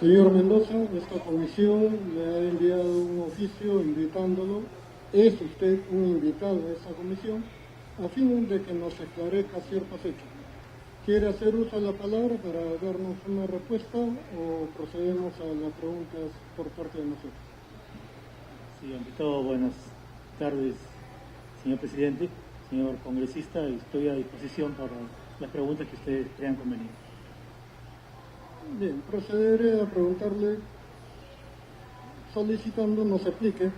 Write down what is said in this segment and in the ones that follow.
Señor Mendoza, esta comisión le ha enviado un oficio invitándolo. Es usted un invitado a esta comisión a fin de que nos esclarezca ciertos hechos. ¿Quiere hacer uso de la palabra para darnos una respuesta o procedemos a las preguntas por parte de nosotros? Sí, ante todo, buenas tardes, señor presidente, señor congresista. Estoy a disposición para las preguntas que ustedes crean convenientes. Bien, procederé a preguntarle, solicitando nos explique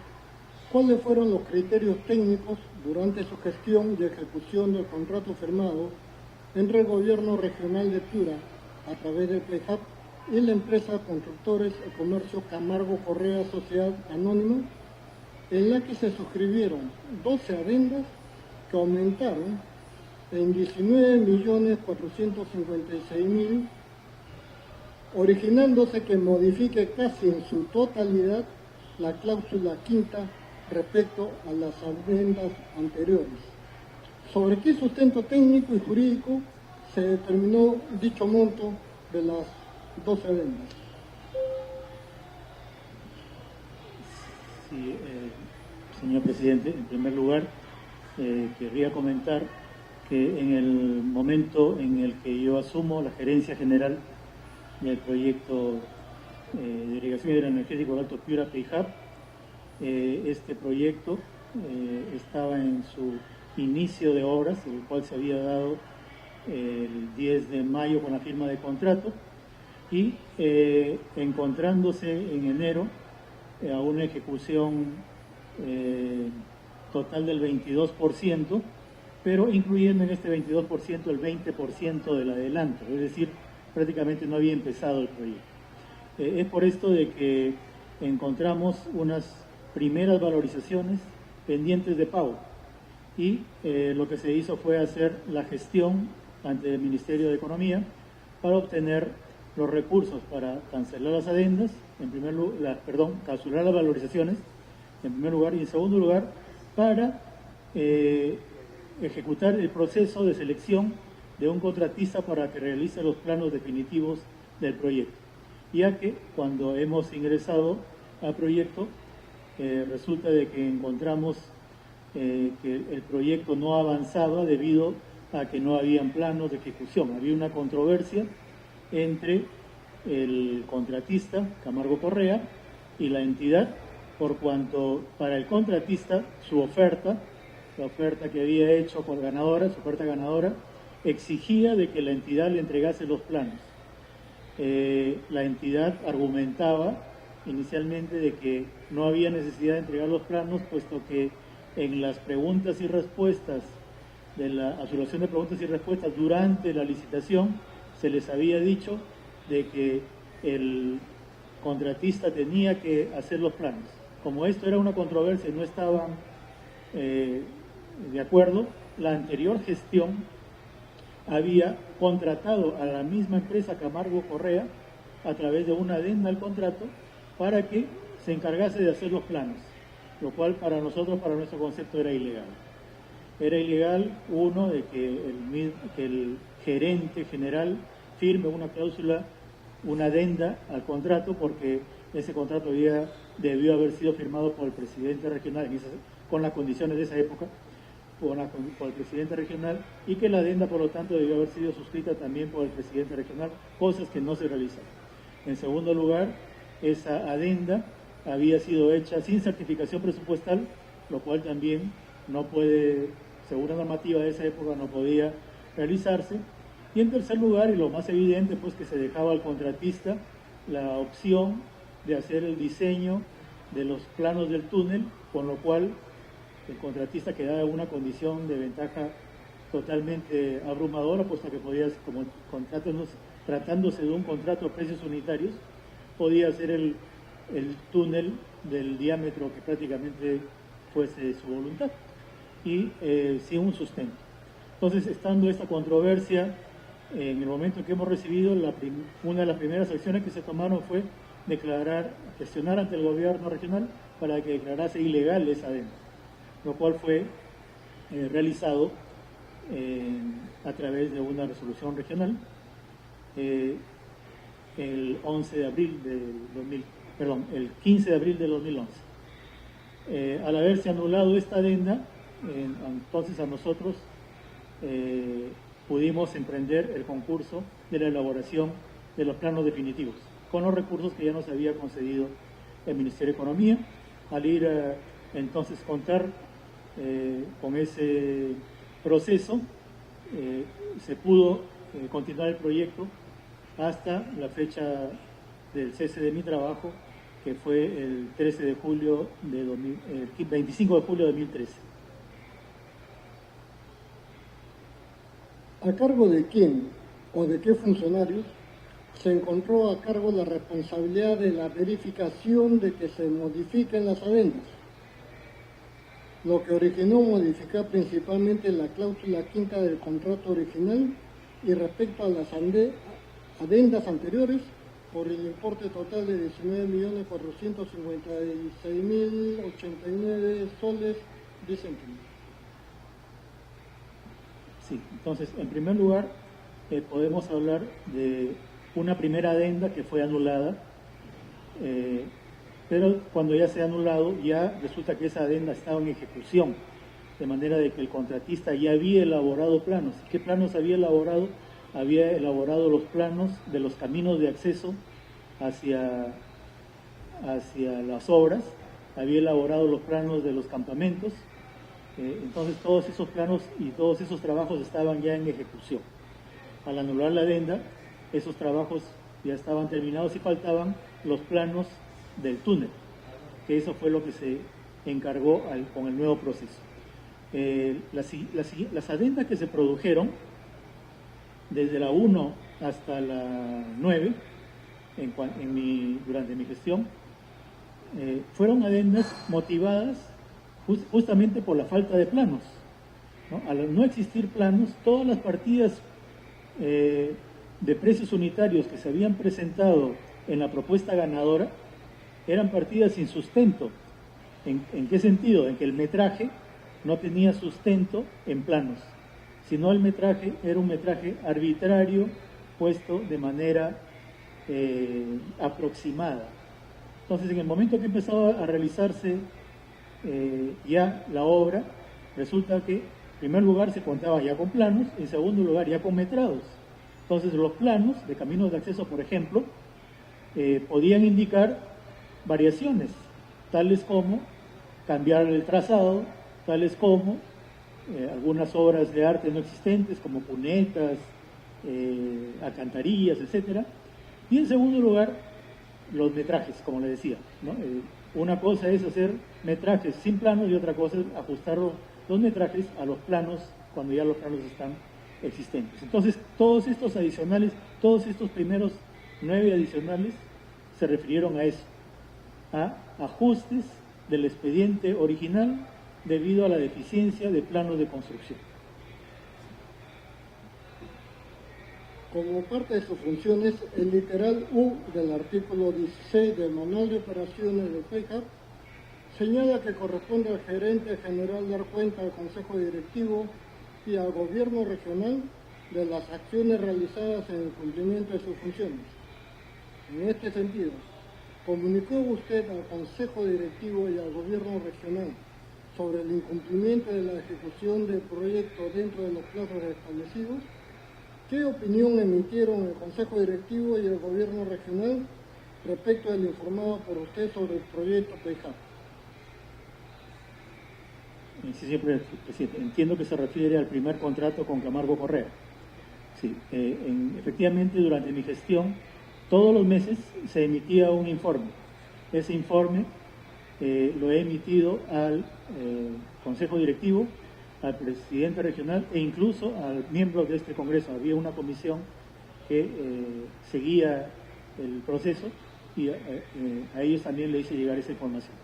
cuáles fueron los criterios técnicos durante su gestión y ejecución del contrato firmado entre el Gobierno Regional de Piura, a través del PEJAP, y la empresa Constructores y Comercio Camargo Correa Sociedad Anónima, en la que se suscribieron 12 adendas que aumentaron en 19.456.000, originándose que modifique casi en su totalidad la cláusula quinta respecto a las adendas anteriores. ¿Sobre qué sustento técnico y jurídico se determinó dicho monto de las 12 adendas? Sí, señor presidente, en primer lugar, querría comentar que en el momento en el que yo asumo la gerencia general del proyecto de irrigación hidroenergética del Alto Piura PEJAP, este proyecto estaba en su inicio de obras, el cual se había dado el 10 de mayo con la firma de contrato, y encontrándose en enero a una ejecución total del 22%, pero incluyendo en este 22% el 20% del adelanto, es decir, prácticamente no había empezado el proyecto. Es por esto de que encontramos unas primeras valorizaciones pendientes de pago y lo que se hizo fue hacer la gestión ante el Ministerio de Economía para obtener los recursos para cancelar las adendas, cancelar las valorizaciones, en primer lugar, y en segundo lugar, para ejecutar el proceso de selección de un contratista para que realice los planos definitivos del proyecto, ya que cuando hemos ingresado al proyecto resulta de que encontramos que el proyecto no avanzaba debido a que no habían planos de ejecución. Había una controversia entre el contratista, Camargo Correa, y la entidad, por cuanto para el contratista su oferta, la oferta que había hecho por ganadora, su oferta ganadora, exigía de que la entidad le entregase los planos. La entidad argumentaba inicialmente de que no había necesidad de entregar los planos, puesto que en las preguntas y respuestas, de la absolución de preguntas y respuestas durante la licitación, se les había dicho de que el contratista tenía que hacer los planos. Como esto era una controversia y no estaban de acuerdo, la anterior gestión había contratado a la misma empresa Camargo Correa a través de una adenda al contrato para que se encargase de hacer los planos, lo cual para nosotros, para nuestro concepto, era ilegal. Era ilegal, uno, de que el gerente general firme una cláusula, una adenda al contrato, porque ese contrato debió haber sido firmado por el presidente regional con las condiciones de esa época, por el presidente regional, y que la adenda, por lo tanto, debió haber sido suscrita también por el presidente regional, cosas que no se realizaron. En segundo lugar, esa adenda había sido hecha sin certificación presupuestal, lo cual también no puede, según la normativa de esa época, no podía realizarse. Y en tercer lugar, y lo más evidente, pues que se dejaba al contratista la opción de hacer el diseño de los planos del túnel, con lo cual el contratista quedaba en una condición de ventaja totalmente abrumadora, puesto que podía, como tratándose de un contrato a precios unitarios, podía hacer el túnel del diámetro que prácticamente fuese su voluntad y sin un sustento. Entonces, estando esta controversia, en el momento en que hemos recibido, una de las primeras acciones que se tomaron fue gestionar ante el gobierno regional para que declarase ilegal esa adenda, lo cual fue realizado a través de una resolución regional. el 11 de abril del 2000, perdón, el 15 de abril del 2011. Al haberse anulado esta adenda, entonces a nosotros pudimos emprender el concurso de la elaboración de los planos definitivos, con los recursos que ya nos había concedido el Ministerio de Economía. Al ir entonces contar con ese proceso, se pudo continuar el proyecto hasta la fecha del cese de mi trabajo, que fue el 13 de julio de 25 de julio de 2013. ¿A cargo de quién o de qué funcionarios se encontró a cargo la responsabilidad de la verificación de que se modifiquen las adendas? Lo que originó modificar principalmente la cláusula quinta del contrato original y respecto a las adendas anteriores por el importe total de 19.456.089 soles 10 céntimos. Sí, entonces, en primer lugar, podemos hablar de una primera adenda que fue anulada, pero cuando ya se ha anulado, ya resulta que esa adenda estaba en ejecución, de manera de que el contratista ya había elaborado planos. ¿Qué planos había elaborado? Había elaborado los planos de los caminos de acceso hacia las obras, había elaborado los planos de los campamentos. Entonces todos esos planos y todos esos trabajos estaban ya en ejecución. Al anular la adenda, esos trabajos ya estaban terminados y faltaban los planos del túnel, que eso fue lo que se encargó con el nuevo proceso. Las adendas que se produjeron desde la 1 hasta la 9 durante mi gestión fueron adendas motivadas justamente por la falta de planos, ¿no? Al no existir planos, todas las partidas de precios unitarios que se habían presentado en la propuesta ganadora eran partidas sin sustento. ¿En qué sentido? En que el metraje no tenía sustento en planos, sino el metraje era un metraje arbitrario puesto de manera aproximada. Entonces, en el momento que empezaba a realizarse ya la obra, resulta que en primer lugar se contaba ya con planos, en segundo lugar ya con metrados. Entonces los planos de caminos de acceso, por ejemplo, podían indicar variaciones, tales como cambiar el trazado, tales como algunas obras de arte no existentes, como cunetas, alcantarillas, etc. Y en segundo lugar, los metrajes, como le decía, ¿no? Una cosa es hacer metrajes sin planos y otra cosa es ajustar los metrajes a los planos cuando ya los planos están existentes. Entonces, todos estos adicionales, todos estos primeros 9 adicionales se refirieron a eso, a ajustes del expediente original debido a la deficiencia de planos de construcción. Como parte de sus funciones, el literal U del artículo 16 del Manual de Operaciones del PEJAP señala que corresponde al gerente general dar cuenta al Consejo Directivo y al Gobierno Regional de las acciones realizadas en el cumplimiento de sus funciones. En este sentido, ¿comunicó usted al Consejo Directivo y al Gobierno Regional sobre el incumplimiento de la ejecución del proyecto dentro de los plazos establecidos? ¿Qué opinión emitieron el Consejo Directivo y el Gobierno Regional respecto al informado por usted sobre el proyecto PEJAP? Sí, siempre, presidente. Entiendo que se refiere al primer contrato con Camargo Correa. Sí, efectivamente, durante mi gestión, todos los meses se emitía un informe. Ese informe lo he emitido al Consejo Directivo, al presidente regional e incluso a miembros de este Congreso. Había una comisión que seguía el proceso y a ellos también le hice llegar esa información.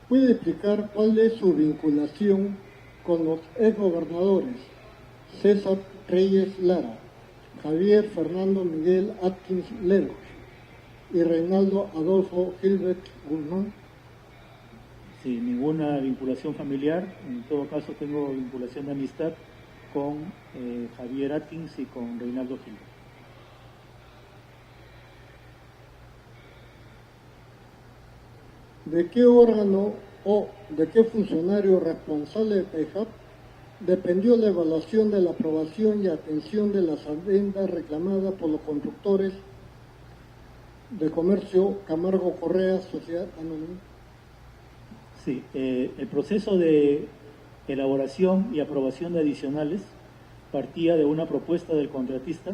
¿Puede explicar cuál es su vinculación con los exgobernadores César Reyes Lara, Javier Fernando Miguel Atkins Leroy y Reinaldo Adolfo Gilbert Guzmán? Sí, ninguna vinculación familiar. En todo caso tengo vinculación de amistad con Javier Atkins y con Reinaldo Gil. ¿De qué órgano o de qué funcionario responsable de PEJAP dependió la evaluación de la aprobación y atención de las adendas reclamadas por los conductores de comercio Camargo Correa, Sociedad Anónima? Sí, el proceso de elaboración y aprobación de adicionales partía de una propuesta del contratista.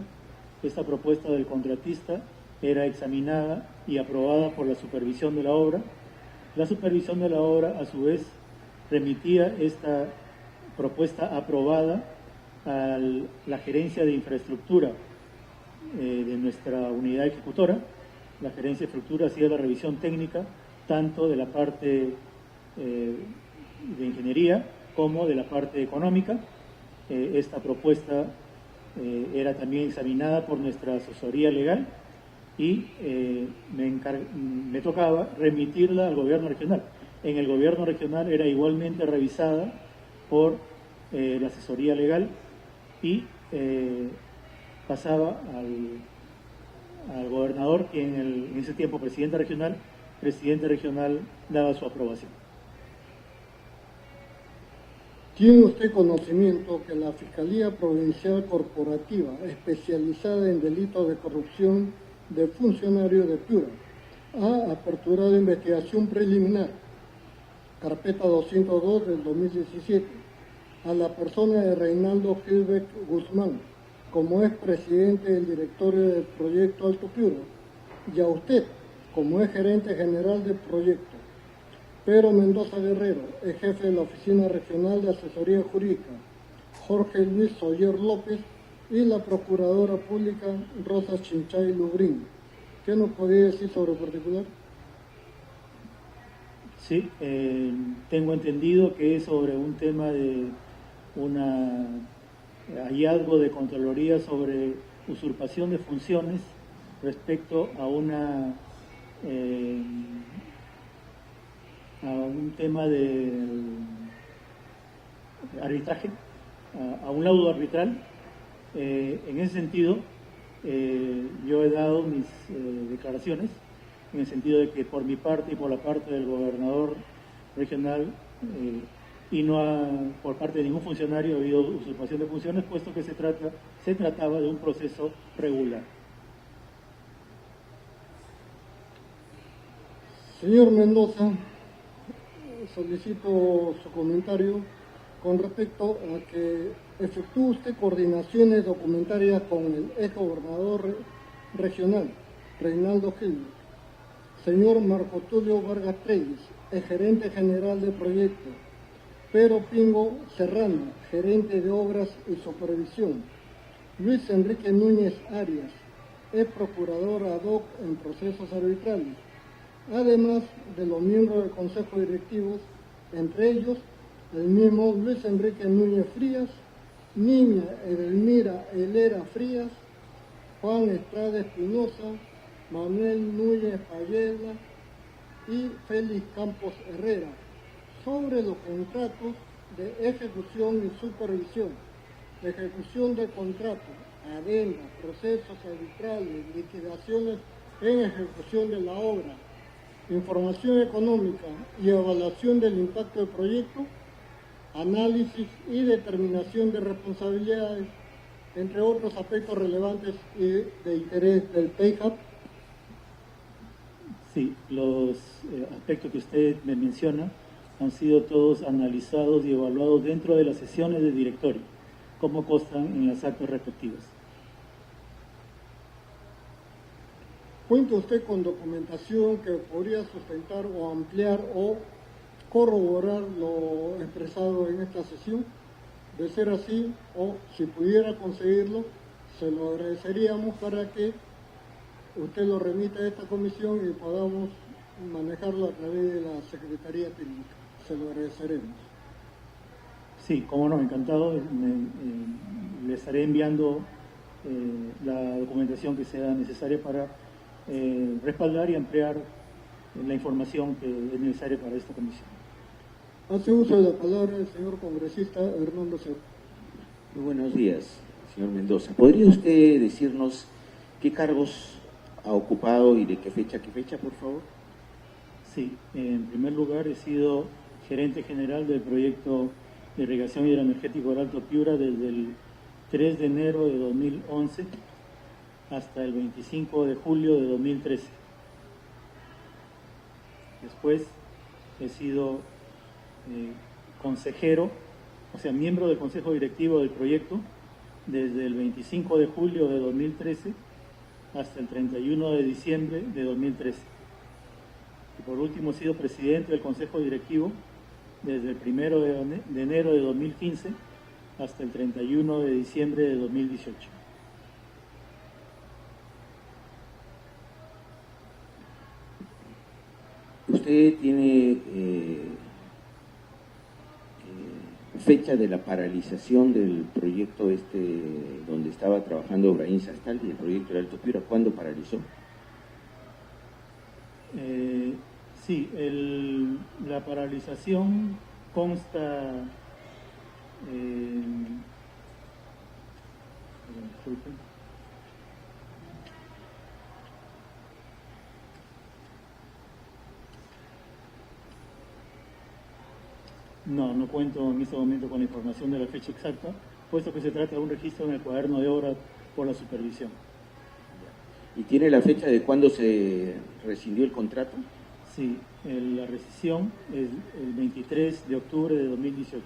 Esta propuesta del contratista era examinada y aprobada por la supervisión de la obra. La supervisión de la obra, a su vez, remitía esta propuesta aprobada a la gerencia de infraestructura de nuestra unidad ejecutora. La gerencia de infraestructura hacía la revisión técnica tanto de la parte de ingeniería como de la parte económica. Esta propuesta era también examinada por nuestra asesoría legal y me tocaba remitirla al gobierno regional. En el gobierno regional era igualmente revisada por la asesoría legal y pasaba al gobernador, quien en ese tiempo presidente regional daba su aprobación. ¿Tiene usted conocimiento que la Fiscalía Provincial Corporativa, especializada en delitos de corrupción de funcionarios de Piura, ha aperturado investigación preliminar, carpeta 202 del 2017, a la persona de Reinaldo Gilbert Guzmán, como es presidente del directorio del proyecto Alto Piura, y a usted, como es gerente general del proyecto? Pedro Mendoza Guerrero, es jefe de la Oficina Regional de Asesoría Jurídica, Jorge Luis Soller López y la Procuradora Pública Rosa Chinchay Lubrín. ¿Qué nos podría decir sobre el particular? Sí, tengo entendido que es sobre un tema de hallazgo de Contraloría sobre usurpación de funciones respecto a un tema de arbitraje, a un laudo arbitral. En ese sentido, yo he dado mis declaraciones, en el sentido de que por mi parte y por la parte del gobernador regional y no por parte de ningún funcionario ha habido usurpación de funciones, puesto que se trataba de un proceso regular. Señor Mendoza, solicito su comentario con respecto a que efectúe usted coordinaciones documentarias con el ex gobernador regional, Reinaldo Gil, señor Marco Tulio Vargas Treyes, el gerente general de proyecto, Pedro Pingo Serrano, gerente de obras y supervisión, Luis Enrique Núñez Arias, es procurador ad hoc en procesos arbitrales, además de los miembros del Consejo Directivo, entre ellos el mismo Luis Enrique Núñez Frías, Niña Edelmira Helera Frías, Juan Estrada Espinosa, Manuel Núñez Payela y Félix Campos Herrera, sobre los contratos de ejecución y supervisión, ejecución de contratos, adendas, procesos arbitrales, liquidaciones en ejecución de la obra, información económica y evaluación del impacto del proyecto, análisis y determinación de responsabilidades, entre otros aspectos relevantes y de interés del PEJAP. Sí, los aspectos que usted me menciona han sido todos analizados y evaluados dentro de las sesiones de directorio, como constan en las actas respectivas. ¿Cuenta usted con documentación que podría sustentar o ampliar o corroborar lo expresado en esta sesión? De ser así, o si pudiera conseguirlo, se lo agradeceríamos para que usted lo remita a esta comisión y podamos manejarlo a través de la Secretaría Técnica. Se lo agradeceremos. Sí, cómo no, encantado. Le estaré enviando la documentación que sea necesaria para respaldar y ampliar la información que es necesaria para esta comisión. Hace uso de la palabra el señor congresista Hernando Cerro. Muy buenos días, señor Mendoza. ¿Podría usted decirnos qué cargos ha ocupado y de qué fecha a qué fecha, por favor? Sí, en primer lugar he sido gerente general del proyecto de irrigación hidroenergético del Alto Piura desde el 3 de enero de 2011 hasta el 25 de julio de 2013. Después he sido consejero, o sea, miembro del consejo directivo del proyecto desde el 25 de julio de 2013 hasta el 31 de diciembre de 2013. Y por último he sido presidente del consejo directivo desde el 1 de enero de 2015 hasta el 31 de diciembre de 2018. ¿Usted tiene fecha de la paralización del proyecto donde estaba trabajando Ibrahim Sastaldi, el proyecto del Alto Piura? ¿Cuándo paralizó? Sí, la paralización consta... disculpen. No cuento en este momento con la información de la fecha exacta, puesto que se trata de un registro en el cuaderno de obra por la supervisión. ¿Y tiene la fecha de cuándo se rescindió el contrato? Sí, la rescisión es el 23 de octubre de 2018.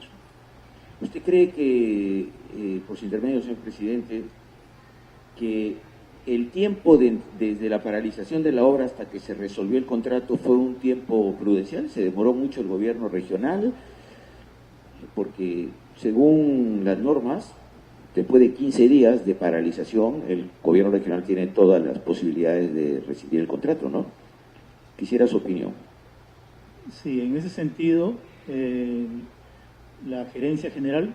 ¿Usted cree que, por su intermedio, señor presidente, que el tiempo desde la paralización de la obra hasta que se resolvió el contrato fue un tiempo prudencial? ¿Se demoró mucho el gobierno regional? Porque según las normas, después de 15 días de paralización, el gobierno regional tiene todas las posibilidades de rescindir el contrato, ¿no? Quisiera su opinión. Sí, en ese sentido, la gerencia general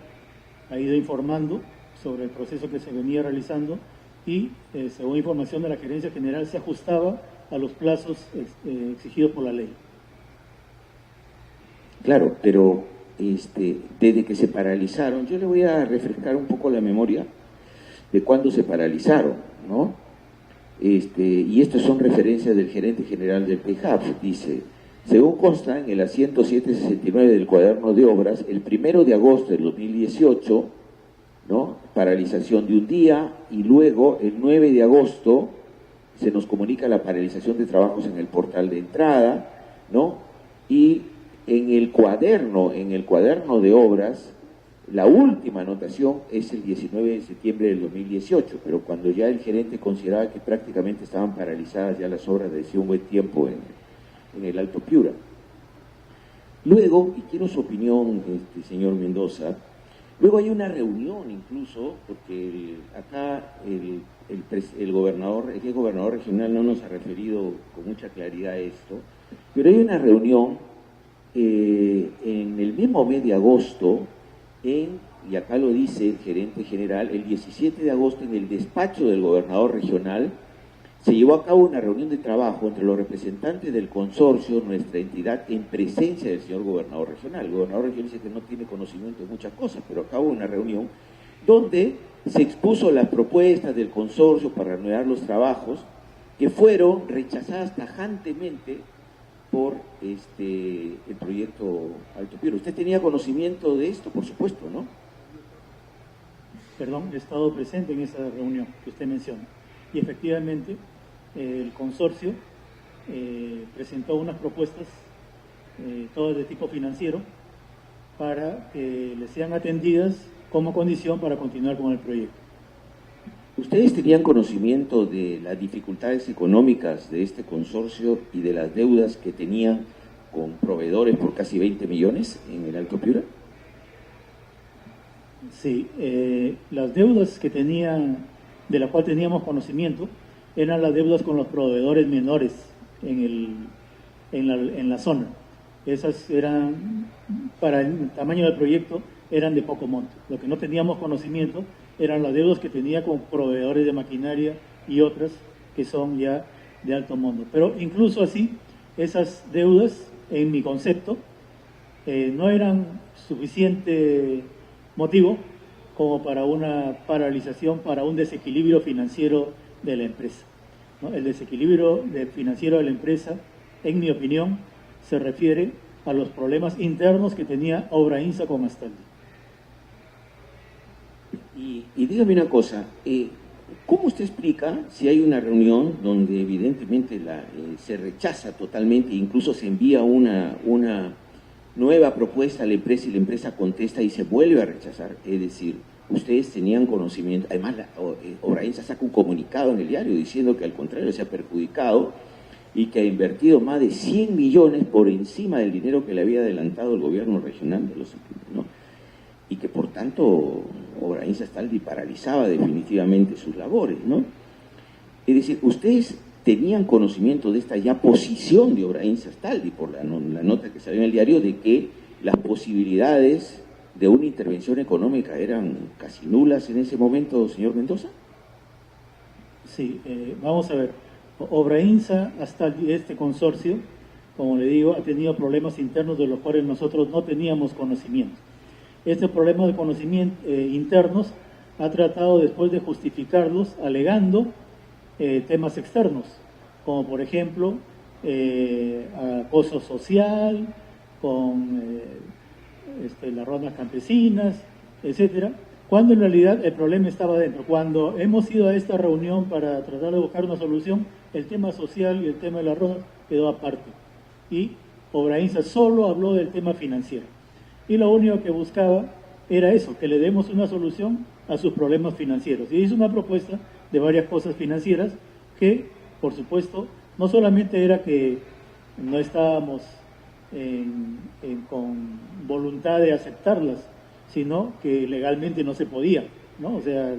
ha ido informando sobre el proceso que se venía realizando y, según información de la gerencia general, se ajustaba a los plazos exigidos por la ley. Claro, pero desde que se paralizaron, yo le voy a refrescar un poco la memoria de cuándo se paralizaron, ¿no? Y estas son referencias del gerente general del PEJAF. Dice: según consta en el asiento 769 del cuaderno de obras, el 1 de agosto del 2018, ¿no?, paralización de un día, y luego el 9 de agosto se nos comunica la paralización de trabajos en el portal de entrada, ¿no? Y en el cuaderno de obras, la última anotación es el 19 de septiembre del 2018, pero cuando ya el gerente consideraba que prácticamente estaban paralizadas ya las obras desde un buen tiempo en el Alto Piura. Luego, y quiero su opinión, señor Mendoza, luego hay una reunión incluso, porque acá el gobernador regional no nos ha referido con mucha claridad a esto, pero hay una reunión en el mismo mes de agosto, y acá lo dice el gerente general, el 17 de agosto en el despacho del gobernador regional, se llevó a cabo una reunión de trabajo entre los representantes del consorcio, nuestra entidad, en presencia del señor gobernador regional. El gobernador regional dice que no tiene conocimiento de muchas cosas, pero acá hubo una reunión donde se expuso las propuestas del consorcio para reanudar los trabajos, que fueron rechazadas tajantemente por el proyecto Alto Piura. ¿Usted tenía conocimiento de esto? Por supuesto, ¿no? Perdón, he estado presente en esa reunión que usted menciona. Y efectivamente, el consorcio presentó unas propuestas, todas de tipo financiero, para que les sean atendidas como condición para continuar con el proyecto. ¿Ustedes tenían conocimiento de las dificultades económicas de este consorcio y de las deudas que tenían con proveedores por casi 20 millones en el Alto Piura? Sí, las deudas que tenían, de la cual teníamos conocimiento, eran las deudas con los proveedores menores en la zona. Esas eran, para el tamaño del proyecto, eran de poco monto. Lo que no teníamos conocimiento eran las deudas que tenía con proveedores de maquinaria y otras que son ya de alto monto. Pero incluso así, esas deudas, en mi concepto, no eran suficiente motivo como para una paralización, para un desequilibrio financiero de la empresa, ¿no? El desequilibrio financiero de la empresa, en mi opinión, se refiere a los problemas internos que tenía Obrainsa con Astaldi. Y dígame una cosa, ¿cómo usted explica si hay una reunión donde evidentemente se rechaza totalmente, incluso se envía una nueva propuesta a la empresa y la empresa contesta y se vuelve a rechazar? Es decir, ustedes tenían conocimiento, además Obrainsa saca un comunicado en el diario diciendo que al contrario se ha perjudicado y que ha invertido más de 100 millones por encima del dinero que le había adelantado el gobierno regional de los, ¿no? Y que por tanto Obrainsa Astaldi paralizaba definitivamente sus labores, ¿no? Es decir, ustedes tenían conocimiento de esta ya posición de Obrainsa Astaldi por la nota que salió en el diario de que las posibilidades de una intervención económica eran casi nulas en ese momento, señor Mendoza. Sí, vamos a ver. Obrainsa Astaldi, este consorcio, como le digo, ha tenido problemas internos de los cuales nosotros no teníamos conocimiento. Este problema de conocimiento internos ha tratado después de justificarlos alegando temas externos, como por ejemplo acoso social, con las rondas campesinas, etcétera, cuando en realidad el problema estaba dentro. Cuando hemos ido a esta reunión para tratar de buscar una solución, el tema social y el tema de las rondas quedó aparte. Y Obrainsa solo habló del tema financiero. Y lo único que buscaba era eso, que le demos una solución a sus problemas financieros. Y hizo una propuesta de varias cosas financieras que, por supuesto, no solamente era que no estábamos con voluntad de aceptarlas, sino que legalmente no se podía, ¿no? O sea,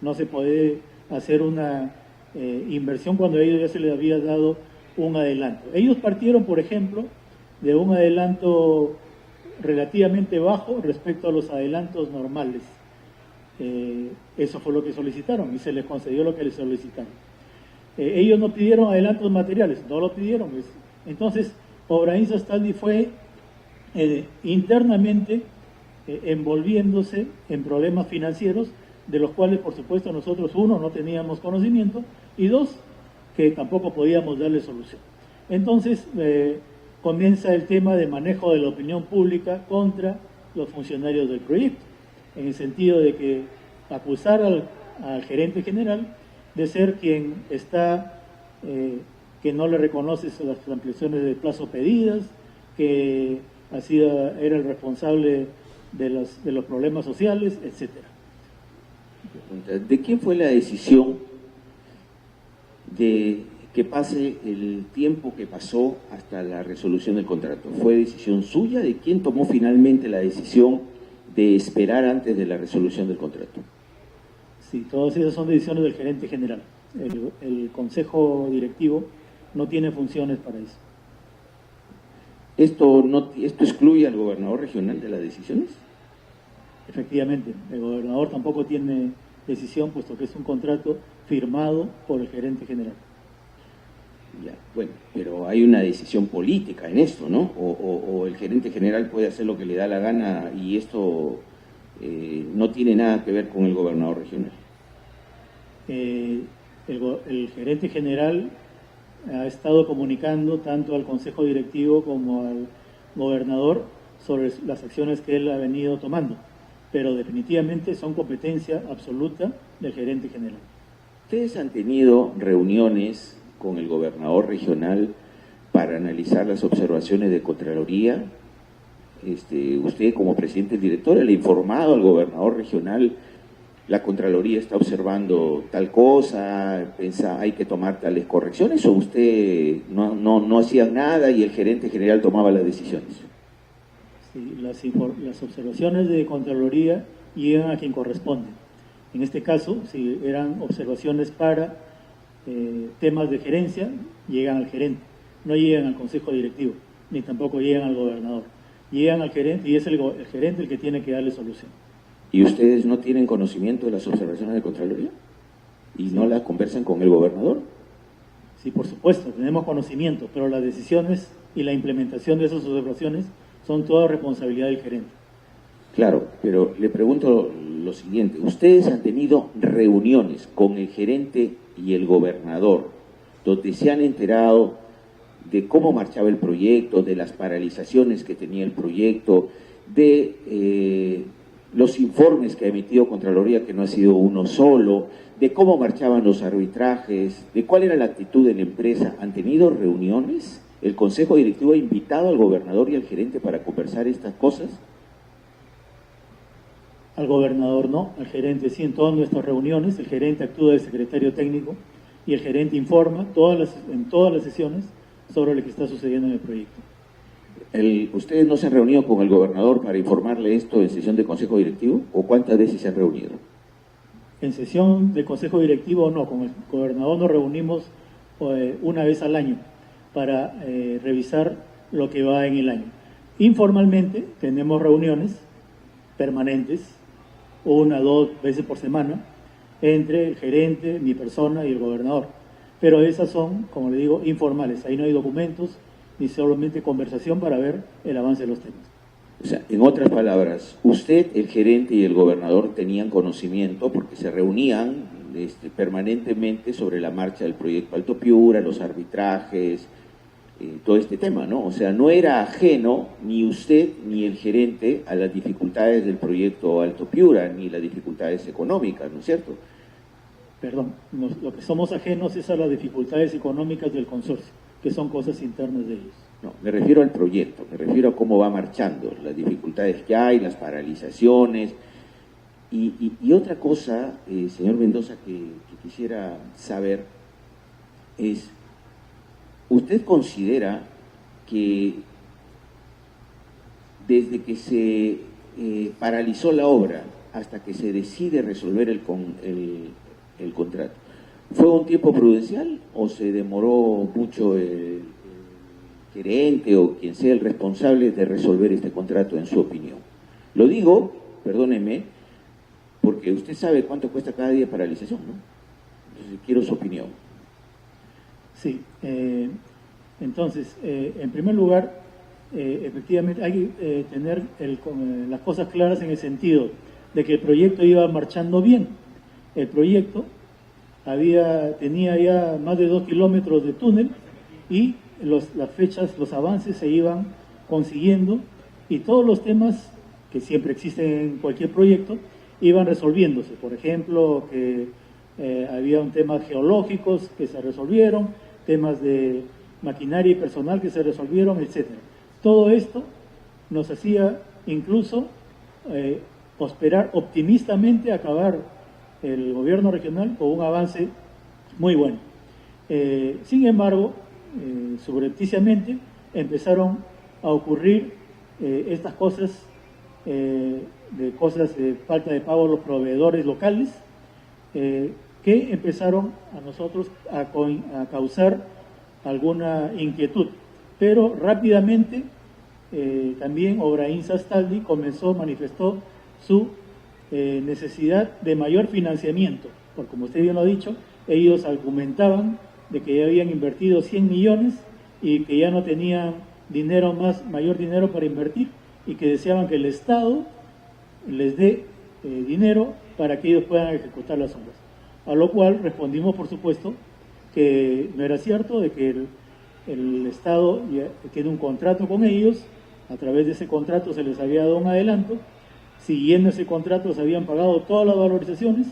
no se puede hacer una inversión cuando a ellos ya se les había dado un adelanto. Ellos partieron, por ejemplo, de un adelanto relativamente bajo respecto a los adelantos normales. Eso fue lo que solicitaron y se les concedió lo que les solicitaron. Ellos no pidieron adelantos materiales, no lo pidieron. Entonces, Obrainsa Astaldi fue internamente envolviéndose en problemas financieros de los cuales, por supuesto, nosotros, uno, no teníamos conocimiento y dos, que tampoco podíamos darle solución. Entonces, comienza el tema de manejo de la opinión pública contra los funcionarios del proyecto, en el sentido de que acusar al gerente general de ser quien está, que no le reconoce las ampliaciones de plazo pedidas, que era el responsable de los problemas sociales, etcétera. ¿De quién fue la decisión de que pase el tiempo que pasó hasta la resolución del contrato? ¿Fue decisión suya? ¿De quién tomó finalmente la decisión de esperar antes de la resolución del contrato? Sí, todas esas son decisiones del gerente general. El consejo directivo no tiene funciones para eso. ¿Esto excluye al gobernador regional de las decisiones? Efectivamente, el gobernador tampoco tiene decisión, puesto que es un contrato firmado por el gerente general. Ya, bueno, pero hay una decisión política en esto, ¿no? O el gerente general puede hacer lo que le da la gana y esto no tiene nada que ver con el gobernador regional. El gerente general ha estado comunicando tanto al consejo directivo como al gobernador sobre las acciones que él ha venido tomando, pero definitivamente son competencia absoluta del gerente general. ¿Ustedes han tenido reuniones con el gobernador regional para analizar las observaciones de Contraloría? Usted como presidente director le ha informado al gobernador regional: la Contraloría está observando tal cosa, piensa hay que tomar tales correcciones, o usted no hacía nada y el gerente general tomaba las decisiones? Sí, las observaciones de Contraloría llegan a quien corresponde. En este caso, si eran observaciones para temas de gerencia, llegan al gerente, no llegan al consejo directivo, ni tampoco llegan al gobernador. Llegan al gerente y es el gerente el que tiene que darle solución. ¿Y ustedes no tienen conocimiento de las observaciones de Contraloría? ¿Y no las conversan con el gobernador? Sí, por supuesto, tenemos conocimiento, pero las decisiones y la implementación de esas observaciones son toda responsabilidad del gerente. Claro, pero le pregunto lo siguiente. Ustedes han tenido reuniones con el gerente y el gobernador, donde se han enterado de cómo marchaba el proyecto, de las paralizaciones que tenía el proyecto, de los informes que ha emitido Contraloría, que no ha sido uno solo, de cómo marchaban los arbitrajes, de cuál era la actitud de la empresa. ¿Han tenido reuniones? ¿El Consejo Directivo ha invitado al gobernador y al gerente para conversar estas cosas? Al gobernador no, al gerente sí. En todas nuestras reuniones el gerente actúa de secretario técnico y el gerente informa en todas las sesiones sobre lo que está sucediendo en el proyecto. ¿Ustedes no se han reunido con el gobernador para informarle esto en sesión de Consejo Directivo? ¿O cuántas veces se han reunido? En sesión de Consejo Directivo no, con el gobernador nos reunimos una vez al año para revisar lo que va en el año. Informalmente tenemos reuniones permanentes, 1 o 2 veces por semana, entre el gerente, mi persona y el gobernador. Pero esas son, como le digo, informales. Ahí no hay documentos, ni solamente conversación para ver el avance de los temas. O sea, en otras palabras, usted, el gerente y el gobernador tenían conocimiento porque se reunían permanentemente sobre la marcha del proyecto Alto Piura, los arbitrajes, todo este tema, ¿no? O sea, no era ajeno ni usted ni el gerente a las dificultades del proyecto Alto Piura, ni las dificultades económicas, ¿no es cierto? Perdón, lo que somos ajenos es a las dificultades económicas del consorcio, que son cosas internas de ellos. No, me refiero al proyecto, me refiero a cómo va marchando, las dificultades que hay, las paralizaciones. Y otra cosa, señor Mendoza, que quisiera saber es, ¿usted considera que desde que se paralizó la obra hasta que se decide resolver el contrato, fue un tiempo prudencial o se demoró mucho el gerente o quien sea el responsable de resolver este contrato, en su opinión? Lo digo, perdóneme, porque usted sabe cuánto cuesta cada día de paralización, ¿no? Entonces, quiero su opinión. Sí, entonces, en primer lugar, efectivamente hay que tener las cosas claras en el sentido de que el proyecto iba marchando bien. El proyecto tenía ya más de 2 kilómetros de túnel y las fechas, los avances se iban consiguiendo y todos los temas que siempre existen en cualquier proyecto iban resolviéndose. Por ejemplo, que había un temas geológicos que se resolvieron, temas de maquinaria y personal que se resolvieron, etcétera. Todo esto nos hacía incluso esperar optimistamente acabar el gobierno regional con un avance muy bueno. Sin embargo, subrepticiamente empezaron a ocurrir estas cosas de falta de pago a los proveedores locales, que empezaron a nosotros a causar alguna inquietud. Pero rápidamente también Obrainsa Astaldi manifestó su necesidad de mayor financiamiento, porque como usted bien lo ha dicho, ellos argumentaban de que ya habían invertido 100 millones y que ya no tenían mayor dinero para invertir y que deseaban que el Estado les dé dinero para que ellos puedan ejecutar las obras. A lo cual respondimos, por supuesto, que no era cierto, de que el Estado ya tiene un contrato con ellos, a través de ese contrato se les había dado un adelanto, siguiendo ese contrato se habían pagado todas las valorizaciones,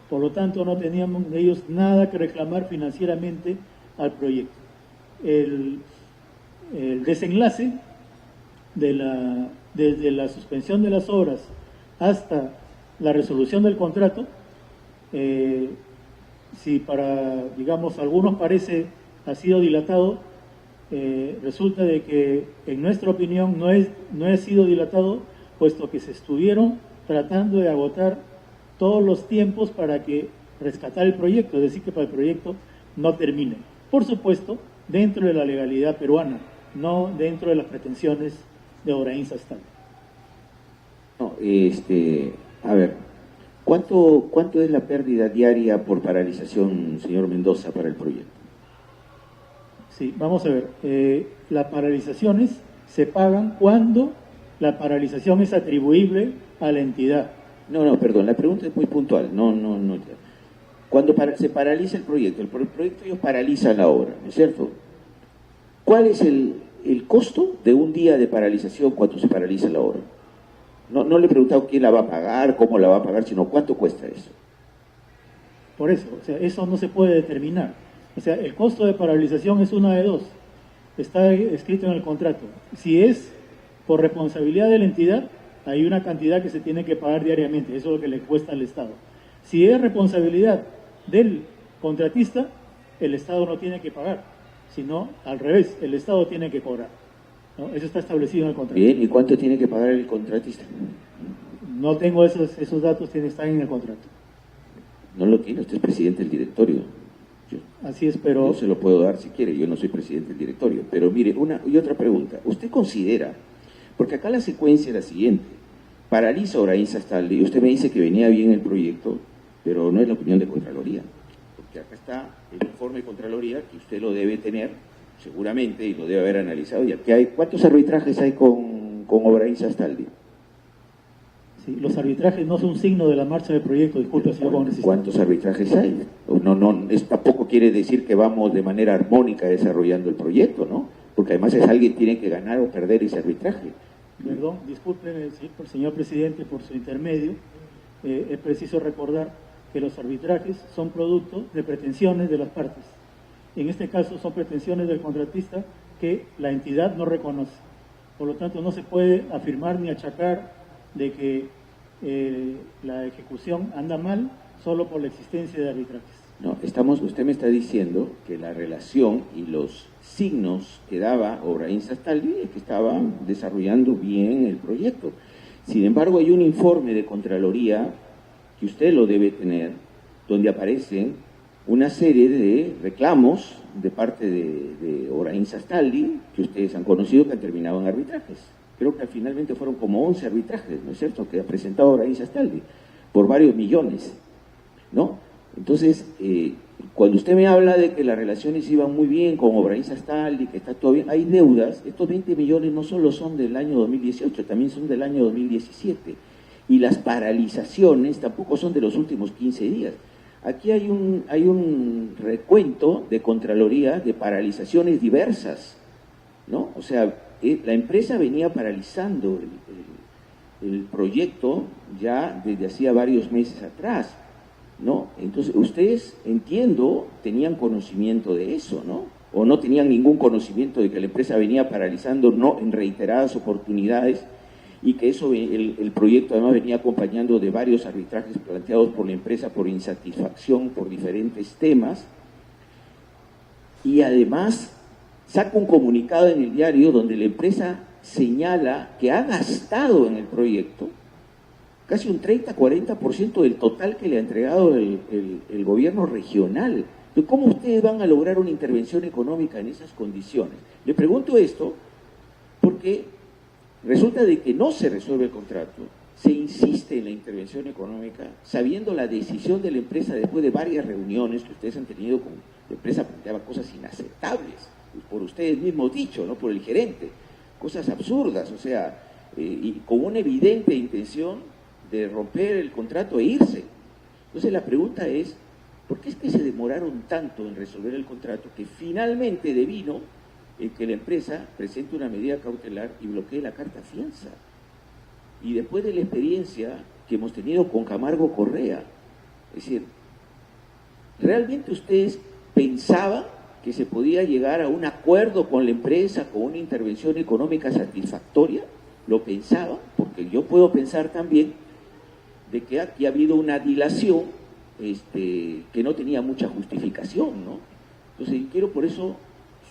por lo tanto no teníamos ellos nada que reclamar financieramente al proyecto. El desenlace desde la suspensión de las obras hasta la resolución del contrato, si para, digamos, algunos parece ha sido dilatado, resulta de que en nuestra opinión no ha sido dilatado, puesto que se estuvieron tratando de agotar todos los tiempos para que rescatar el proyecto, es decir, que para el proyecto no termine. Por supuesto, dentro de la legalidad peruana, no dentro de las pretensiones de Obrainsa Astaldi. No, a ver, ¿cuánto es la pérdida diaria por paralización, señor Mendoza, para el proyecto? Sí, vamos a ver, las paralizaciones se pagan cuando la paralización es atribuible a la entidad. No, perdón, la pregunta es muy puntual. No. Cuando se paraliza el proyecto ellos paralizan la obra, ¿no es cierto? ¿Cuál es el costo de un día de paralización cuando se paraliza la obra? No le he preguntado quién la va a pagar, cómo la va a pagar, sino cuánto cuesta eso. Por eso, o sea, eso no se puede determinar. O sea, el costo de paralización es una de dos. Está escrito en el contrato. Si es por responsabilidad de la entidad, hay una cantidad que se tiene que pagar diariamente. Eso es lo que le cuesta al Estado. Si es responsabilidad del contratista, el Estado no tiene que pagar, sino al revés, el Estado tiene que cobrar, ¿no? Eso está establecido en el contrato. Bien, ¿y cuánto tiene que pagar el contratista? No tengo esos datos, están en el contrato. No lo tiene, usted es presidente del directorio. Así es, pero... Yo se lo puedo dar si quiere, yo no soy presidente del directorio. Pero mire, otra pregunta. ¿Usted considera, porque acá la secuencia es la siguiente, paraliza Obrainsa Staldi, y usted me dice que venía bien el proyecto, pero no es la opinión de Contraloría, porque acá está el informe de Contraloría, que usted lo debe tener, seguramente, y lo debe haber analizado, y aquí hay, ¿cuántos arbitrajes hay con Obrainsa Staldi? Sí, los arbitrajes no son un signo de la marcha del proyecto, disculpe, señor congresista. ¿Cuántos arbitrajes hay? Tampoco quiere decir que vamos de manera armónica desarrollando el proyecto, ¿no? Porque además alguien tiene que ganar o perder ese arbitraje. Perdón, discúlpeme, señor presidente, por su intermedio. Es preciso recordar que los arbitrajes son producto de pretensiones de las partes. En este caso son pretensiones del contratista que la entidad no reconoce. Por lo tanto, no se puede afirmar ni achacar de que la ejecución anda mal solo por la existencia de arbitrajes. No, usted me está diciendo que la relación y los signos que daba Obrainsa Staldi es que estaba desarrollando bien el proyecto. Sin embargo, hay un informe de Contraloría, que usted lo debe tener, donde aparecen una serie de reclamos de parte de Obrainsa Staldi, que ustedes han conocido, que han terminado en arbitrajes. Creo que finalmente fueron como 11 arbitrajes, ¿no es cierto?, que ha presentado Obrainsa Staldi, por varios millones, ¿no? Entonces, cuando usted me habla de que las relaciones iban muy bien con Obrainsa Staldi, que está todo bien, hay deudas. Estos 20 millones no solo son del año 2018, también son del año 2017. Y las paralizaciones tampoco son de los últimos 15 días. Aquí hay un recuento de Contraloría de paralizaciones diversas, ¿no? O sea, la empresa venía paralizando el proyecto ya desde hacía varios meses atrás, ¿no? Entonces, ustedes, entiendo, tenían conocimiento de eso, ¿no? O no tenían ningún conocimiento de que la empresa venía paralizando en reiteradas oportunidades, y que eso, el proyecto además venía acompañando de varios arbitrajes planteados por la empresa por insatisfacción por diferentes temas, y además saca un comunicado en el diario donde la empresa señala que ha gastado en el proyecto casi un 30-40% del total que le ha entregado el gobierno regional. Entonces, ¿cómo ustedes van a lograr una intervención económica en esas condiciones? Le pregunto esto porque resulta de que no se resuelve el contrato, se insiste en la intervención económica, sabiendo la decisión de la empresa después de varias reuniones que ustedes han tenido con la empresa, planteaba cosas inaceptables, por ustedes mismos dicho, no por el gerente, cosas absurdas, o sea, y con una evidente intención de romper el contrato e irse. Entonces la pregunta es, ¿por qué es que se demoraron tanto en resolver el contrato que finalmente devino en que la empresa presente una medida cautelar y bloquee la carta fianza? Y después de la experiencia que hemos tenido con Camargo Correa, es decir, ¿realmente ustedes pensaban que se podía llegar a un acuerdo con la empresa, con una intervención económica satisfactoria? ¿Lo pensaban? Porque yo puedo pensar también de que aquí ha habido una dilación que no tenía mucha justificación, ¿no? Entonces, quiero por eso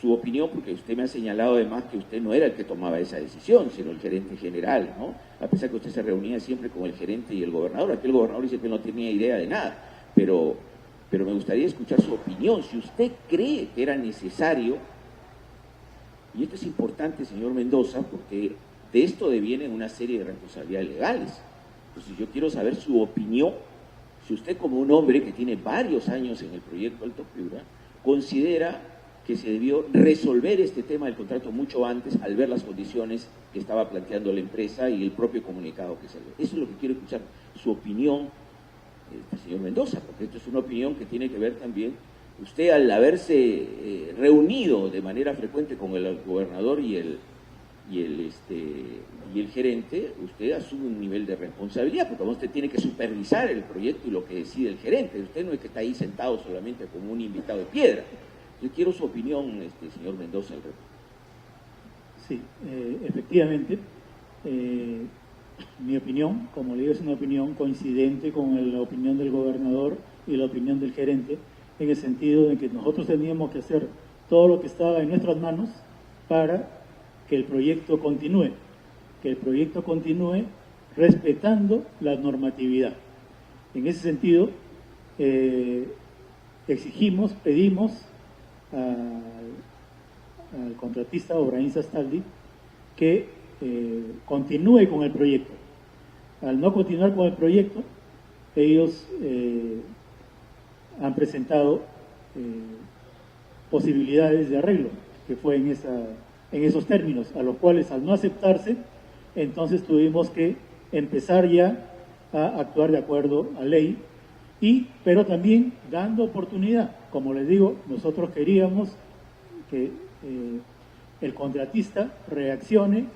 su opinión, porque usted me ha señalado además que usted no era el que tomaba esa decisión, sino el gerente general, ¿no? A pesar que usted se reunía siempre con el gerente y el gobernador. Aquí el gobernador dice que no tenía idea de nada, pero me gustaría escuchar su opinión. Si usted cree que era necesario, y esto es importante, señor Mendoza, porque de esto devienen una serie de responsabilidades legales. Entonces yo quiero saber su opinión, si usted, como un hombre que tiene varios años en el proyecto Alto Piura, considera que se debió resolver este tema del contrato mucho antes al ver las condiciones que estaba planteando la empresa y el propio comunicado que salió. Eso es lo que quiero escuchar, su opinión, señor Mendoza, porque esto es una opinión que tiene que ver también, usted al haberse reunido de manera frecuente con el gobernador y el gerente, usted asume un nivel de responsabilidad, porque usted tiene que supervisar el proyecto y lo que decide el gerente. Usted no es que está ahí sentado solamente como un invitado de piedra. Yo quiero su opinión, señor Mendoza. Sí, efectivamente, mi opinión, como le digo, es una opinión coincidente con la opinión del gobernador y la opinión del gerente, en el sentido de que nosotros teníamos que hacer todo lo que estaba en nuestras manos para que el proyecto continúe respetando la normatividad. En ese sentido, pedimos al contratista Obraín Sastaldi que continúe con el proyecto. Al no continuar con el proyecto, ellos han presentado posibilidades de arreglo, que fue en esos términos, a los cuales al no aceptarse, entonces tuvimos que empezar ya a actuar de acuerdo a ley, pero también dando oportunidad. Como les digo, nosotros queríamos que el contratista reaccione,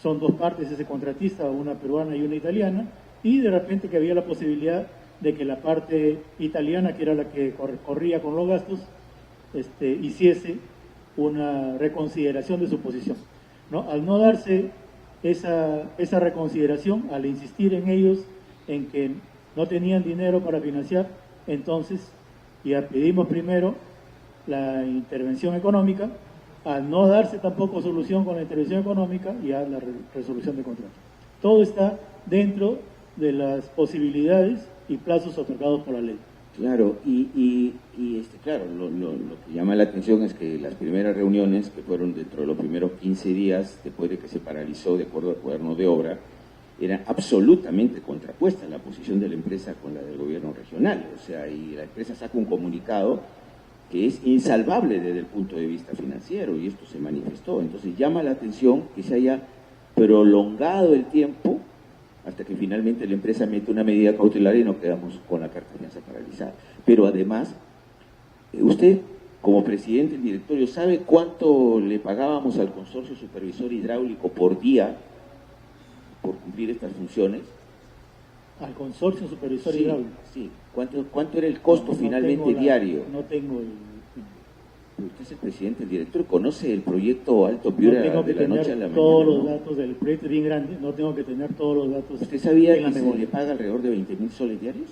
son dos partes ese contratista, una peruana y una italiana, y de repente que había la posibilidad de que la parte italiana, que era la que corría con los gastos, hiciese una reconsideración de su posición, ¿no? Al no darse esa reconsideración, al insistir en ellos en que no tenían dinero para financiar, entonces ya pedimos primero la intervención económica. Al no darse tampoco solución con la intervención económica, ya la resolución de contrato. Todo está dentro de las posibilidades y plazos otorgados por la ley. Claro, claro, lo que llama la atención es que las primeras reuniones, que fueron dentro de los primeros 15 días, después de que se paralizó de acuerdo al cuaderno de obra, era absolutamente contrapuesta la posición de la empresa con la del gobierno regional. O sea, y la empresa saca un comunicado que es insalvable desde el punto de vista financiero, y esto se manifestó. Entonces llama la atención que se haya prolongado el tiempo hasta que finalmente la empresa mete una medida cautelar y nos quedamos con la carta de fianza paralizada. Pero además, usted, como presidente del directorio, ¿sabe cuánto le pagábamos al consorcio supervisor hidráulico por día por cumplir estas funciones? Al consorcio supervisor hidráulico. Sí, ¿cuánto era el costo finalmente diario? No tengo Usted es el presidente del directorio, ¿conoce el proyecto Alto Piura de la noche a la mañana? Todos los datos del proyecto, es bien grande, no tengo que tener todos los datos. ¿Usted sabía que se le paga alrededor de 20.000 soles diarios?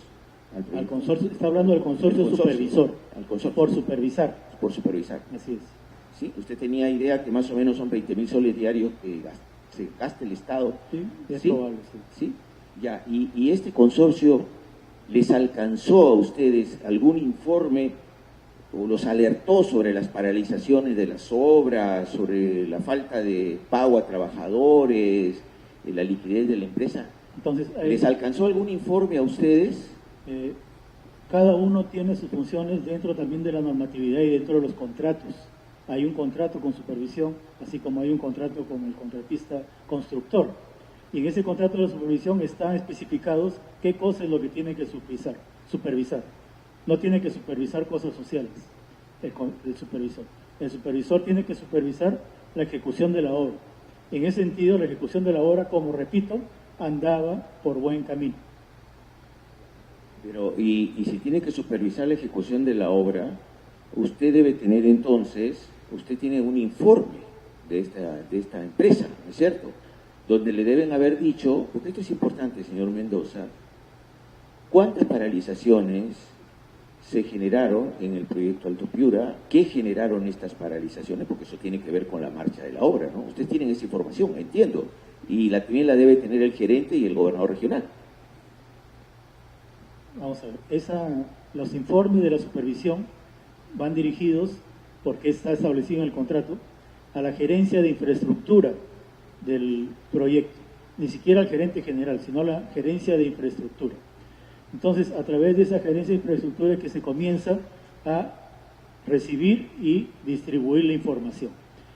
Al consorcio, está hablando del consorcio supervisor, al consorcio, por supervisar. Por supervisar. Así es. ¿Sí? ¿Usted tenía idea que más o menos son 20.000 soles diarios que se gasta el Estado? Sí, es probable, sí. ¿Sí? Ya, y este consorcio, ¿les alcanzó a ustedes algún informe o los alertó sobre las paralizaciones de las obras, sobre la falta de pago a trabajadores, de la liquidez de la empresa? Entonces, ¿les alcanzó algún informe a ustedes? Cada uno tiene sus funciones dentro también de la normatividad y dentro de los contratos. Hay un contrato con supervisión, así como hay un contrato con el contratista constructor. Y en ese contrato de supervisión están especificados qué cosa es lo que tiene que supervisar. No tiene que supervisar cosas sociales, el supervisor. El supervisor tiene que supervisar la ejecución de la obra. En ese sentido, la ejecución de la obra, como repito, andaba por buen camino. Pero, y si tiene que supervisar la ejecución de la obra, usted debe tener entonces, usted tiene un informe de esta empresa, ¿no es cierto?, donde le deben haber dicho, porque esto es importante, señor Mendoza, cuántas paralizaciones se generaron en el proyecto Alto Piura, qué generaron estas paralizaciones, porque eso tiene que ver con la marcha de la obra, ¿no? Ustedes tienen esa información, entiendo, y también la debe tener el gerente y el gobernador regional. Vamos a ver, los informes de la supervisión van dirigidos, porque está establecido en el contrato, a la gerencia de infraestructura del proyecto, ni siquiera al gerente general, sino la gerencia de infraestructura. Entonces, a través de esa gerencia de infraestructura que se comienza a recibir y distribuir la información.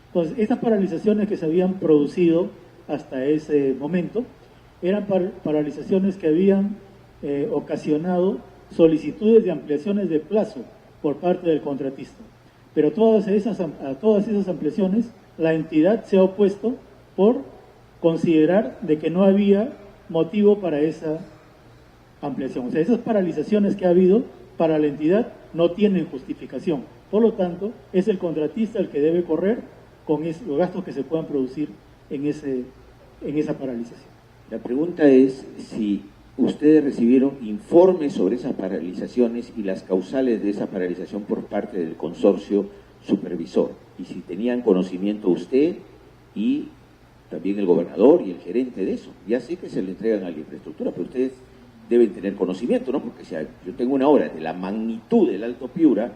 Entonces, estas paralizaciones que se habían producido hasta ese momento eran paralizaciones que habían ocasionado solicitudes de ampliaciones de plazo por parte del contratista. Pero a todas esas ampliaciones la entidad se ha opuesto por considerar de que no había motivo para esa ampliación. O sea, esas paralizaciones que ha habido para la entidad no tienen justificación. Por lo tanto, es el contratista el que debe correr con los gastos que se puedan producir en esa paralización. La pregunta es si ustedes recibieron informes sobre esas paralizaciones y las causales de esa paralización por parte del consorcio supervisor, y si tenían conocimiento usted y también el gobernador y el gerente de eso. Ya sé que se le entregan a la infraestructura, pero ustedes deben tener conocimiento, ¿no? Porque si yo tengo una obra de la magnitud del Alto Piura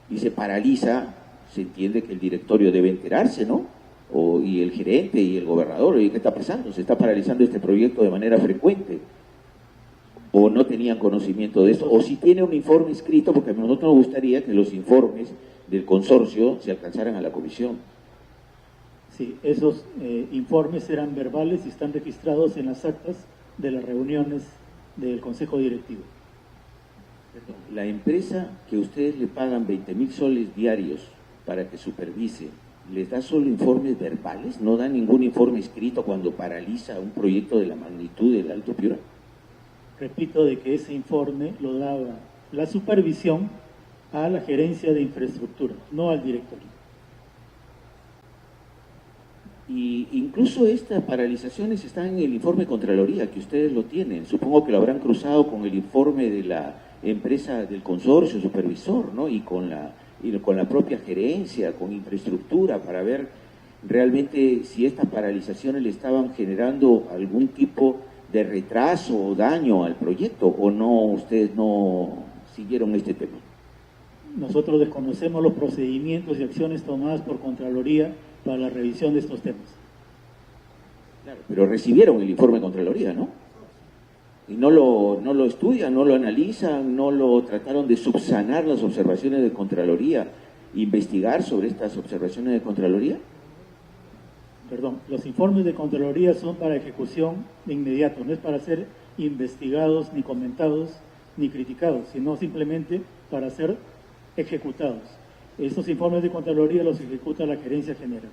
y se paraliza, se entiende que el directorio debe enterarse, ¿no? Y el gerente y el gobernador, oye, ¿qué está pasando? Se está paralizando este proyecto de manera frecuente. O no tenían conocimiento de esto, o si tiene un informe escrito, porque a nosotros nos gustaría que los informes del consorcio se alcanzaran a la comisión. Sí, esos informes eran verbales y están registrados en las actas de las reuniones del Consejo Directivo. La empresa que ustedes le pagan 20.000 soles diarios para que supervise, ¿les da solo informes verbales? ¿No da ningún informe escrito cuando paraliza un proyecto de la magnitud del Alto Piura? Repito de que ese informe lo daba la supervisión a la gerencia de infraestructura, no al directorio. Y incluso estas paralizaciones están en el informe de Contraloría, que ustedes lo tienen. Supongo que lo habrán cruzado con el informe de la empresa del consorcio supervisor, ¿no? Y con la propia gerencia, con infraestructura, para ver realmente si estas paralizaciones le estaban generando algún tipo de retraso o daño al proyecto, o no, ustedes no siguieron este tema. Nosotros desconocemos los procedimientos y acciones tomadas por Contraloría para la revisión de estos temas. Claro, pero recibieron el informe de Contraloría, ¿no? Y no lo estudian, no lo analizan, no lo trataron de subsanar las observaciones de Contraloría, investigar sobre estas observaciones de Contraloría. Perdón, los informes de Contraloría son para ejecución de inmediato, no es para ser investigados, ni comentados, ni criticados, sino simplemente para ser ejecutados. Estos informes de Contraloría los ejecuta la Gerencia General.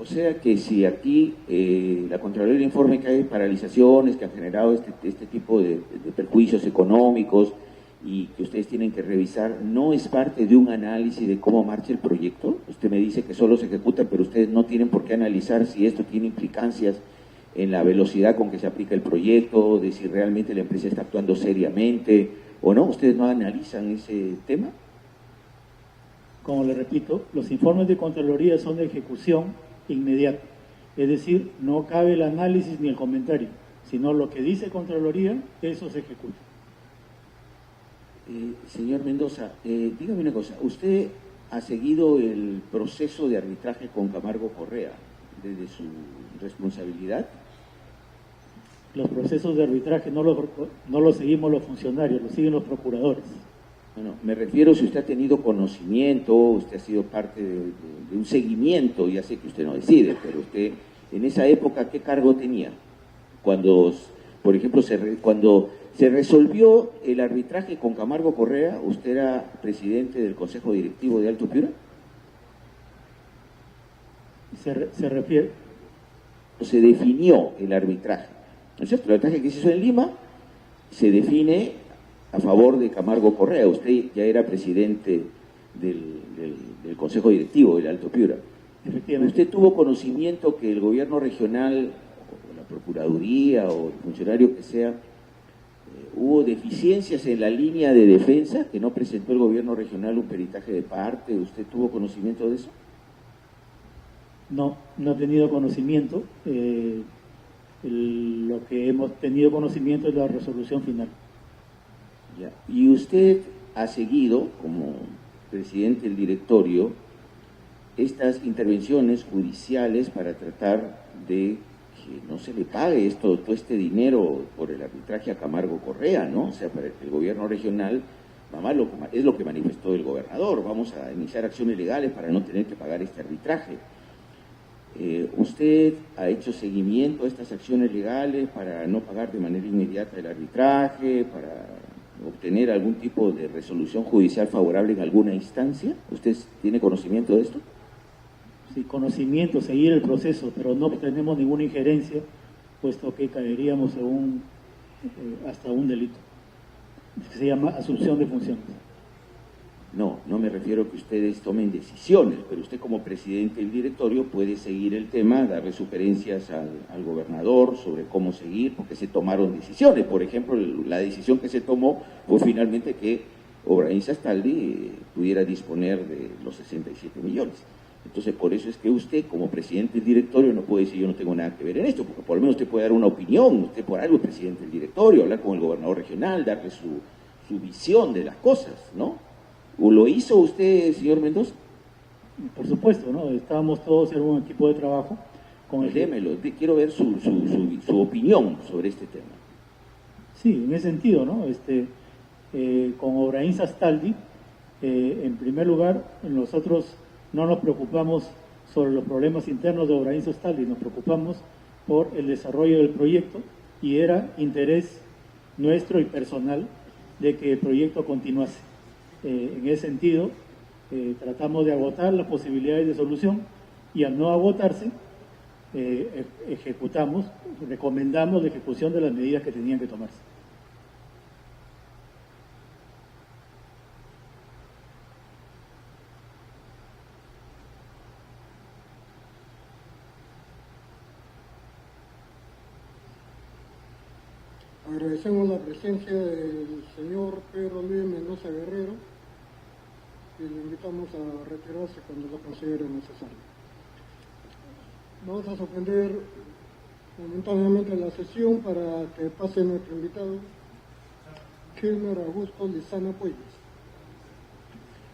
O sea que si aquí la Contraloría informe que hay paralizaciones que han generado este tipo de perjuicios económicos y que ustedes tienen que revisar, ¿no es parte de un análisis de cómo marcha el proyecto? Usted me dice que solo se ejecuta, pero ustedes no tienen por qué analizar si esto tiene implicancias en la velocidad con que se aplica el proyecto, de si realmente la empresa está actuando seriamente o no. ¿Ustedes no analizan ese tema? Como le repito, los informes de Contraloría son de ejecución inmediata, es decir, no cabe el análisis ni el comentario, sino lo que dice Contraloría, eso se ejecuta. Señor Mendoza, dígame una cosa, ¿usted ha seguido el proceso de arbitraje con Camargo Correa desde su responsabilidad? Los procesos de arbitraje no los seguimos los funcionarios, los siguen los procuradores. Bueno, me refiero si usted ha tenido conocimiento, usted ha sido parte de un seguimiento, ya sé que usted no decide, pero usted en esa época, ¿qué cargo tenía? Cuando, por ejemplo, cuando se resolvió el arbitraje con Camargo Correa, ¿usted era presidente del Consejo Directivo de Alto Piura? Se refiere. Se definió el arbitraje, ¿no es cierto? El arbitraje que se hizo en Lima se define a favor de Camargo Correa. Usted ya era presidente del Consejo Directivo del Alto Piura. Efectivamente. ¿Usted tuvo conocimiento que el gobierno regional, o la Procuraduría, o el funcionario que sea, hubo deficiencias en la línea de defensa, que no presentó el gobierno regional un peritaje de parte? ¿Usted tuvo conocimiento de eso? No he tenido conocimiento. Lo que hemos tenido conocimiento es la resolución final. Ya. Y usted ha seguido, como presidente del directorio, estas intervenciones judiciales para tratar de que no se le pague todo este dinero por el arbitraje a Camargo Correa, ¿no? O sea, para que el gobierno regional Además, es lo que manifestó el gobernador, vamos a iniciar acciones legales para no tener que pagar este arbitraje. ¿Usted ha hecho seguimiento a estas acciones legales para no pagar de manera inmediata el arbitraje, para obtener algún tipo de resolución judicial favorable en alguna instancia? ¿Usted tiene conocimiento de esto? Sí, conocimiento, seguir el proceso, pero no tenemos ninguna injerencia, puesto que caeríamos hasta un delito, que se llama asunción de funciones. No me refiero a que ustedes tomen decisiones, pero usted como presidente del directorio puede seguir el tema, darle sugerencias al gobernador sobre cómo seguir, porque se tomaron decisiones. Por ejemplo, la decisión que se tomó fue finalmente que Obraín Sastaldi pudiera disponer de los 67 millones. Entonces, por eso es que usted, como presidente del directorio, no puede decir yo no tengo nada que ver en esto, porque por lo menos usted puede dar una opinión, usted por algo es presidente del directorio, hablar con el gobernador regional, darle su visión de las cosas, ¿no? ¿O lo hizo usted, señor Mendoza? Por supuesto, ¿no? Estábamos todos en un equipo de trabajo con el... Démelo, quiero ver su opinión sobre este tema. Sí, en ese sentido, ¿no? Con Obraín Sastaldi, en primer lugar, nosotros no nos preocupamos sobre los problemas internos de Obraín Sastaldi, nos preocupamos por el desarrollo del proyecto y era interés nuestro y personal de que el proyecto continuase. En ese sentido, tratamos de agotar las posibilidades de solución y al no agotarse, recomendamos la ejecución de las medidas que tenían que tomarse. Agradecemos la presencia del señor Pedro Luis Mendoza Guerrero y le invitamos a retirarse cuando lo considere necesario. Vamos a suspender momentáneamente la sesión para que pase nuestro invitado, Kilmer Augusto Lizana Puelles.